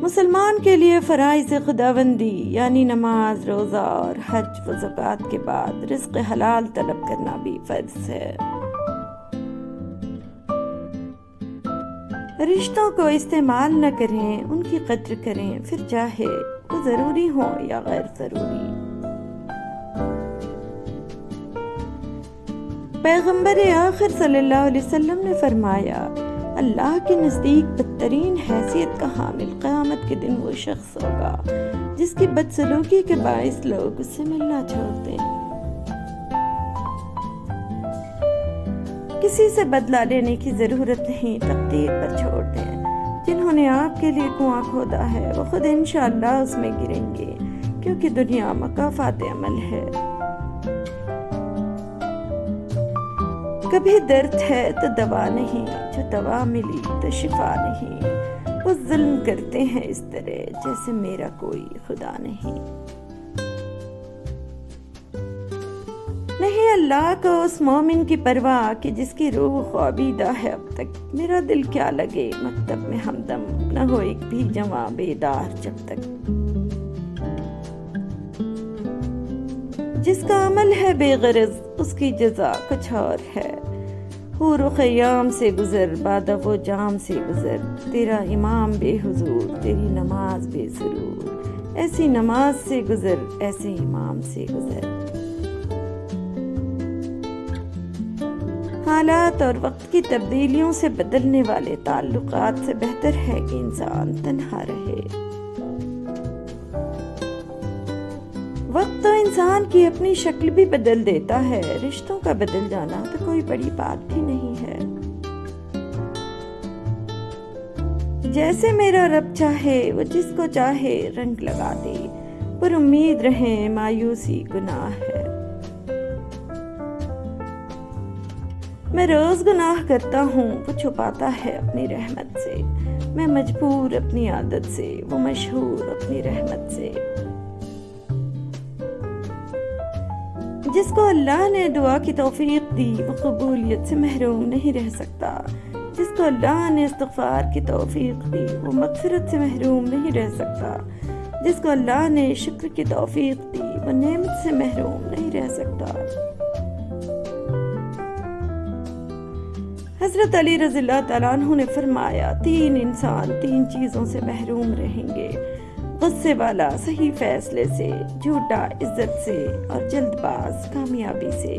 مسلمان کے لیے فرائض خداوندی یعنی نماز، روزہ اور حج و زکوٰۃ کے بعد رزق حلال طلب کرنا بھی فرض ہے۔ رشتوں کو استعمال نہ کریں، ان کی قدر کریں، پھر چاہے وہ ضروری ہو یا غیر ضروری۔ پیغمبر آخر صلی اللہ علیہ وسلم نے فرمایا، اللہ کے نزدیک بدترین حیثیت کا حامل قیامت کے دن وہ شخص ہوگا جس کی بدسلوکی کے باعث لوگ اس سے ملنا چھوڑ دیں۔ کسی سے بدلہ لینے کی ضرورت نہیں، تقدیر پر چھوڑ دیں۔ جنہوں نے آپ کے لیے کنواں کھودا ہے وہ خود انشاءاللہ اس میں گریں گے، کیونکہ دنیا مکافات عمل ہے۔ کبھی درد ہے تو دوا نہیں، جو دوا ملی تو شفا نہیں۔ وہ ظلم کرتے ہیں اس طرح جیسے میرا کوئی خدا نہیں۔ نہیں اللہ کو اس مومن کی پرواہ کہ جس کی روح خوابیدہ ہے اب تک۔ میرا دل کیا لگے مکتب میں ہمدم، نہ ہو ایک بھی جواں بیدار جب تک۔ جس کا عمل ہے بے غرض اس کی جزا کچھ اور ہے۔ حور و خیام سے گزر، بادہ و جام سے گزر، تیرا امام بے حضور، تیری نماز بے سرور۔ ایسی نماز سے گزر، ایسے امام سے گزر۔ حالات اور وقت کی تبدیلیوں سے بدلنے والے تعلقات سے بہتر ہے کہ انسان تنہا رہے۔ وقت تو انسان کی اپنی شکل بھی بدل دیتا ہے، رشتوں کا بدل جانا تو کوئی بڑی بات بھی نہیں ہے۔ جیسے میرا رب چاہے وہ جس کو چاہے رنگ لگا دے، پر امید رہیں مایوسی گناہ ہے۔ میں روز گناہ کرتا ہوں، وہ چھپاتا ہے اپنی رحمت سے۔ میں مجبور اپنی عادت سے، وہ مشہور اپنی رحمت سے۔ جس کو اللہ نے دعا کی توفیق دی وہ قبولیت سے محروم نہیں رہ سکتا۔ جس کو اللہ نے استغفار کی توفیق دی وہ مغفرت سے محروم نہیں رہ سکتا۔ جس کو اللہ نے شکر کی توفیق دی وہ نعمت سے محروم نہیں رہ سکتا۔ حضرت علی رضی اللہ تعالیٰ عنہ نے فرمایا، 3 انسان 3 چیزوں سے محروم رہیں گے: غصے والا صحیح فیصلے سے، جھوٹا عزت سے، اور جلد باز کامیابی سے۔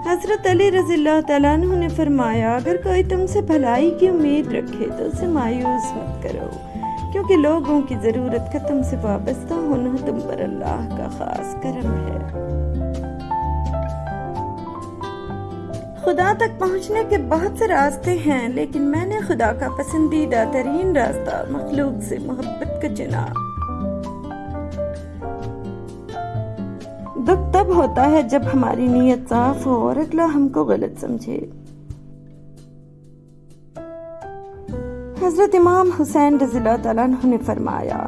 حضرت علی رضی اللہ تعالیٰ عنہ نے فرمایا، اگر کوئی تم سے بھلائی کی امید رکھے تو اسے مایوس مت کرو، کیونکہ لوگوں کی ضرورت کا تم سے وابستہ ہونا تم پر اللہ کا خاص کرم ہے۔ خدا تک پہنچنے کے بہت سے راستے ہیں، لیکن میں نے خدا کا پسندیدہ ترین راستہ مخلوق سے محبت کا چنا۔ دکھ تب ہوتا ہے جب ہماری نیت صاف ہو اور اگلا ہم کو غلط سمجھے۔ حضرت امام حسین رضی اللہ تعالیٰ عنہ نے فرمایا،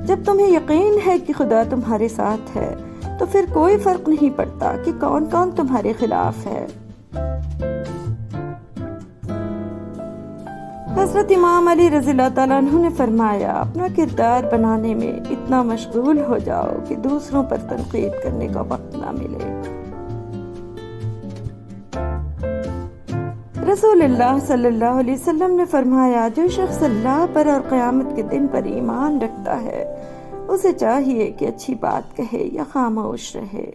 جب تمہیں یقین ہے کہ خدا تمہارے ساتھ ہے تو پھر کوئی فرق نہیں پڑتا کہ کون کون تمہارے خلاف ہے۔ حضرت امام علی رضی اللہ تعالیٰ عنہ نے فرمایا، اپنا کردار بنانے میں اتنا مشغول ہو جاؤ کہ دوسروں پر تنقید کرنے کا وقت نہ ملے۔ رسول اللہ صلی اللہ علیہ وسلم نے فرمایا، جو شخص اللہ پر اور قیامت کے دن پر ایمان رکھتا ہے اسے چاہیے کہ اچھی بات کہے یا خاموش رہے۔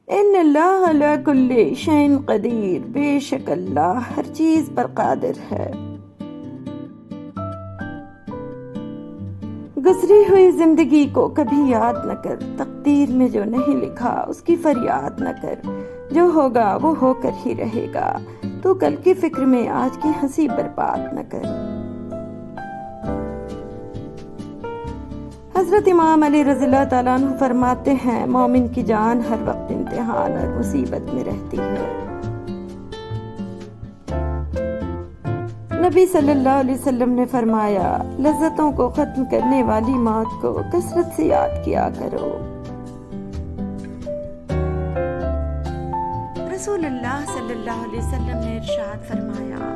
ان اللہ علی کل شیء قدیر، بے شک اللہ ہر چیز پر قادر ہے۔ گزری ہوئی زندگی کو کبھی یاد نہ کر، تقدیر میں جو نہیں لکھا اس کی فریاد نہ کر، جو ہوگا وہ ہو کر ہی رہے گا، تو کل کی فکر میں آج کی ہنسی برباد نہ کر۔ حضرت امام علی رضی اللہ تعالیٰ عنہ فرماتے ہیں، مومن کی جان ہر وقت امتحان اور مصیبت میں رہتی ہے۔ نبی صلی اللہ علیہ وسلم نے فرمایا، لذتوں کو ختم کرنے والی موت کو کثرت سے یاد کیا کرو۔ رسول اللہ صلی اللہ علیہ وسلم نے ارشاد فرمایا،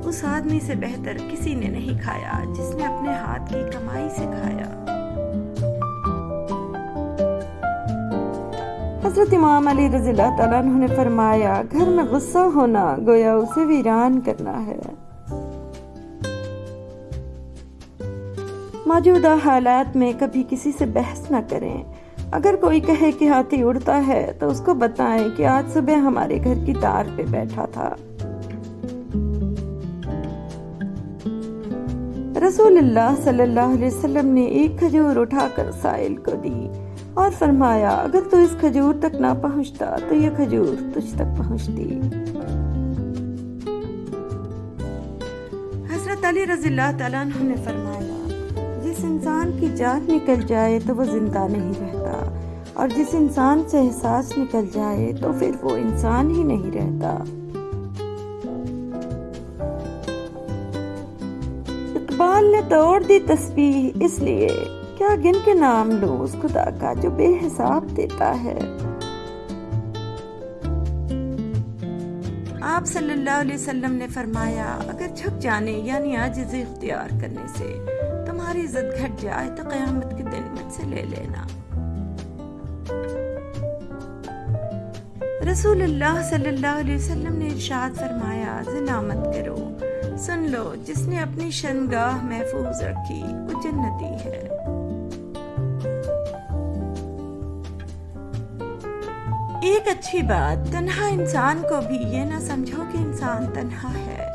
اس آدمی سے بہتر کسی نے نہیں کھایا جس نے اپنے ہاتھ کی کمائی سے کھایا۔ حضرت امام علی رضی اللہ تعالیٰ عنہ نے فرمایا، گھر میں غصہ ہونا گویا اسے ویران کرنا ہے۔ موجودہ حالات میں کبھی کسی سے بحث نہ کریں۔ اگر کوئی کہے کہ ہاتھی اڑتا ہے تو اس کو بتائیں کہ آج صبح ہمارے گھر کی تار پہ بیٹھا تھا۔ رسول اللہ صلی اللہ علیہ وسلم نے ایک کھجور اٹھا کر سائل کو دی اور فرمایا، اگر تو اس کھجور تک نہ پہنچتا تو یہ کھجور تجھ تک پہنچتی۔ حضرت علی رضی اللہ تعالیٰ عنہ نے فرمایا، جس انسان کی جان نکل جائے تو وہ زندہ نہیں رہتا، اور جس انسان سے احساس نکل جائے تو پھر وہ انسان ہی نہیں رہتا۔ اقبال نے توڑ دی تسبیح اس لیے کیا گن کے نام لوں اس خدا کا جو بے حساب دیتا ہے۔ آپ صلی اللہ علیہ وسلم نے فرمایا، اگر جھک جانے یعنی عاجزی اختیار کرنے سے تمہاری عزت گھٹ جائے تو قیامت کے دن مجھ سے لے لینا۔ رسول اللہ صلی اللہ علیہ وسلم نے ارشاد فرمایا، زنا مت کرو، سن لو جس نے اپنی شرمگاہ محفوظ رکھی وہ جنتی ہے۔ ایک اچھی بات، تنہا انسان کو بھی یہ نہ سمجھو کہ انسان تنہا ہے،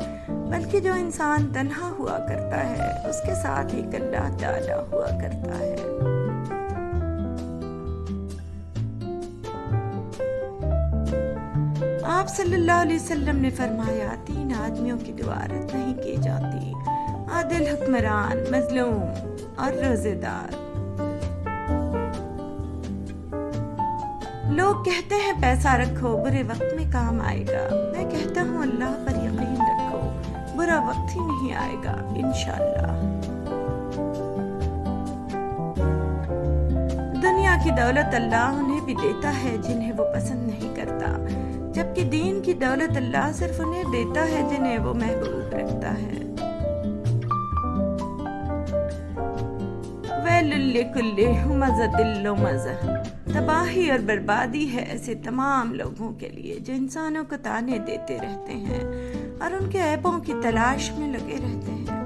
بلکہ جو انسان تنہا ہوا کرتا ہے اس کے ساتھ ایک اللہ تعالی ہوا کرتا ہے۔ آپ صلی اللہ علیہ وسلم نے فرمایا، 3 آدمیوں کی دعا رد نہیں کی جاتی، عادل حکمران، مظلوم اور روزے دار۔ لوگ کہتے ہیں پیسہ رکھو برے وقت میں کام آئے گا، میں کہتا ہوں اللہ پر یقین رکھو، برا وقت ہی نہیں آئے گا انشاءاللہ۔ دنیا کی دولت اللہ انہیں بھی دیتا ہے جنہیں وہ پسند نہیں کرتا، جبکہ دین کی دولت اللہ صرف انہیں دیتا ہے جنہیں وہ محبوب رکھتا ہے۔ ویل لکل ہمزۃ لمزہ، تباہی اور بربادی ہے ایسے تمام لوگوں کے لیے جو انسانوں کو تانے دیتے رہتے ہیں اور ان کے عیبوں کی تلاش میں لگے رہتے ہیں۔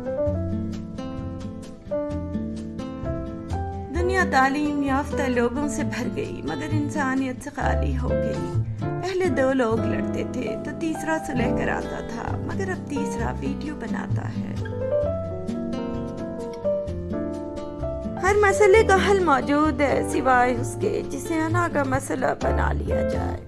دنیا تعلیم یافتہ لوگوں سے بھر گئی مگر انسانیت سے خالی ہو گئی۔ پہلے 2 لوگ لڑتے تھے تو تیسرا صلح کراتا تھا، مگر اب تیسرا ویڈیو بناتا ہے۔ ہر مسئلے کا حل موجود ہے سوائے اس کے جسے انا کا مسئلہ بنا لیا جائے۔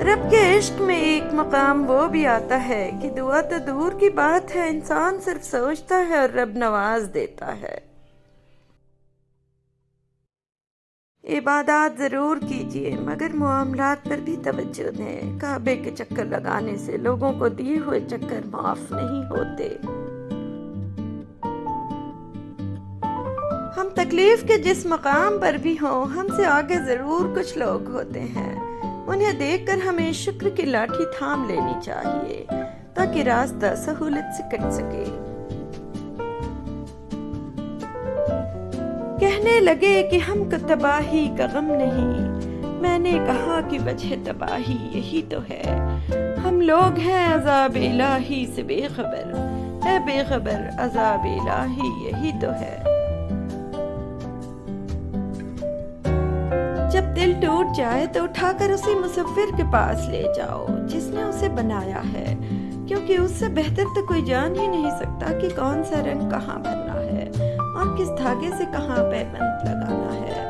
رب کے عشق میں ایک مقام وہ بھی آتا ہے کہ دعا تو دور کی بات ہے، انسان صرف سوچتا ہے اور رب نواز دیتا ہے۔ عبادات ضرور کیجیے مگر معاملات پر بھی توجہ دیں۔ کعبے کے چکر لگانے سے لوگوں کو دیے ہوئے چکر معاف نہیں ہوتے۔ ہم تکلیف کے جس مقام پر بھی ہوں، ہم سے آگے ضرور کچھ لوگ ہوتے ہیں، انہیں دیکھ کر ہمیں شکر کی لاٹھی تھام لینی چاہیے تاکہ راستہ سہولت سے کٹ سکے۔ کہنے لگے کہ ہم کو تباہی کا غم نہیں، میں نے کہا کہ وجہ تباہی یہی تو ہے، ہم لوگ ہیں عذاب الہی سے بے خبر، اے بے خبر عذاب الہی یہی تو ہے۔ جب دل ٹوٹ جائے تو اٹھا کر اسی مصور کے پاس لے جاؤ جس نے اسے بنایا ہے، کیونکہ اس سے بہتر تو کوئی جان ہی نہیں سکتا کہ کون سا رنگ کہاں بھرنا ہے اور کس دھاگے سے کہاں پیبند لگانا ہے۔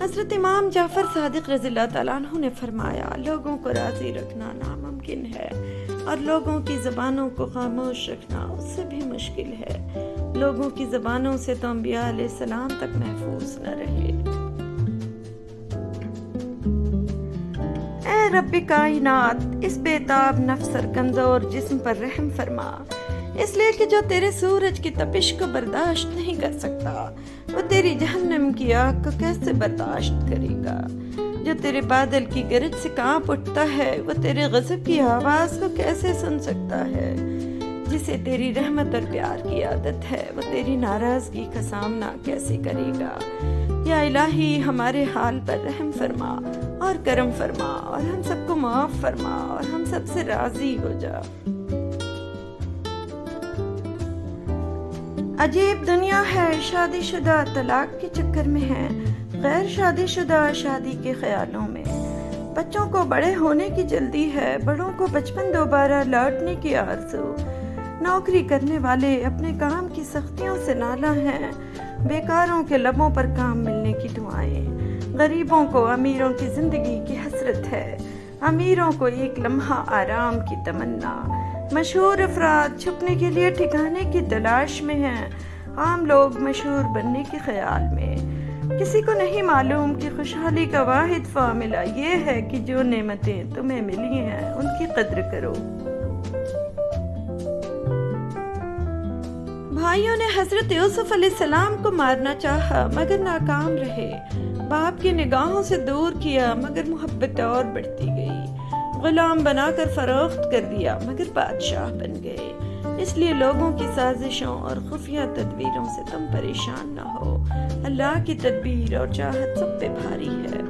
حضرت امام جعفر صادق رضی اللہ تعالیٰ عنہ نے فرمایا، لوگوں کو راضی رکھنا ناممکن ہے اور لوگوں کی زبانوں کو خاموش رکھنا اس سے بھی مشکل ہے۔ لوگوں کی زبانوں سے تو انبیاء علیہ السلام تک محفوظ نہ رہے۔ اے رب کائنات، اس بے تاب نفس اور کمزور جسم پر رحم فرما، اس لیے کہ جو تیرے سورج کی تپش کو برداشت نہیں کر سکتا وہ تیری جہنم کی آگ کو کیسے برداشت کرے گا؟ جو تیرے بادل کی گرج سے کانپ اٹھتا ہے وہ تیرے غضب کی آواز کو کیسے سن سکتا ہے؟ جسے تیری رحمت اور پیار کی عادت ہے وہ تیری ناراضگی کا سامنا کیسے کرے گا؟ یا الہی ہمارے حال پر رحم فرما اور کرم فرما اور ہم سب کو معاف فرما اور ہم سب سے راضی ہو جا۔ عجیب دنیا ہے، شادی شدہ طلاق کے چکر میں ہے، غیر شادی شدہ شادی کے خیالوں میں۔ بچوں کو بڑے ہونے کی جلدی ہے، بڑوں کو بچپن دوبارہ لوٹنے کی آرزو۔ نوکری کرنے والے اپنے کام کی سختیوں سے نالاں ہیں، بیکاروں کے لبوں پر کام ملنے کی دعائیں۔ غریبوں کو امیروں کی زندگی کی حسرت ہے، امیروں کو ایک لمحہ آرام کی تمنا۔ مشہور افراد چھپنے کے لیے ٹھکانے کی تلاش میں ہیں، عام لوگ مشہور بننے کے خیال میں۔ کسی کو نہیں معلوم کہ خوشحالی کا واحد فارمولہ یہ ہے کہ جو نعمتیں تمہیں ملی ہیں ان کی قدر کرو۔ بھائیوں نے حضرت یوسف علیہ السلام کو مارنا چاہا مگر ناکام رہے، باپ کی نگاہوں سے دور کیا مگر محبت اور بڑھتی گئی، غلام بنا کر فروخت کر دیا مگر بادشاہ بن گئے۔ اس لیے لوگوں کی سازشوں اور خفیہ تدبیروں سے تم پریشان نہ ہو، اللہ کی تدبیر اور چاہت سب پہ بھاری ہے۔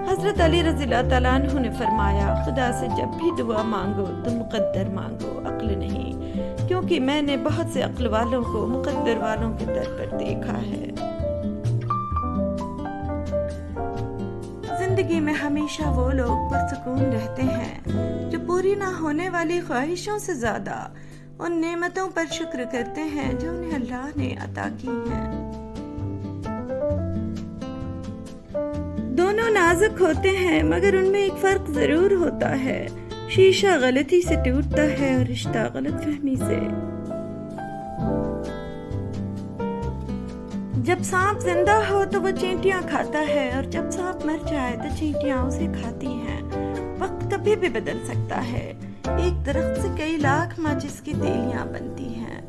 حضرت علی رضی اللہ تعالیٰ عنہ نے فرمایا، خدا سے جب بھی دعا مانگو تو مقدر مانگو، عقل نہیں، کیونکہ میں نے بہت سے عقل والوں کو مقدر والوں کے در پر دیکھا ہے۔ زندگی میں ہمیشہ وہ لوگ پرسکون رہتے ہیں جو پوری نہ ہونے والی خواہشوں سے زیادہ ان نعمتوں پر شکر کرتے ہیں جو انہیں اللہ نے عطا کی ہیں۔ دونوں نازک ہوتے ہیں مگر ان میں ایک فرق ضرور ہوتا ہے، شیشہ غلطی سے ٹوٹتا ہے اور رشتہ غلط فہمی سے۔ جب سانپ زندہ ہو تو وہ چینٹیاں کھاتا ہے اور جب سانپ مر جائے تو چینٹیاں اسے کھاتی ہیں۔ وقت کبھی بھی بدل سکتا ہے، ایک درخت سے کئی لاکھ ماچس کی تیلیاں بنتی ہیں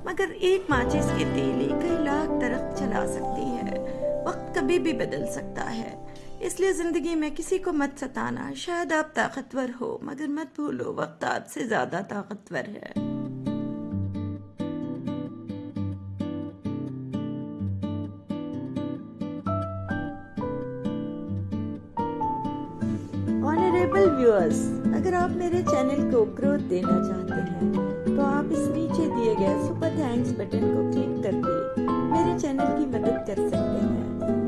مگر ایک ماچس کی تیلی کئی لاکھ درخت جلا سکتی ہے۔ وقت کبھی بھی بدل سکتا ہے، اس لیے زندگی میں کسی کو مت ستانا۔ شاید آپ طاقتور ہو مگر مت بھولو وقت آپ سے زیادہ طاقتور ہے۔ آنریبل ویورز، اگر آپ میرے چینل کو گروتھ دینا چاہتے ہیں تو آپ اس نیچے دیے گئے سپر تھینکس بٹن کو کلک کر کے میرے چینل کی مدد کر سکتے ہیں۔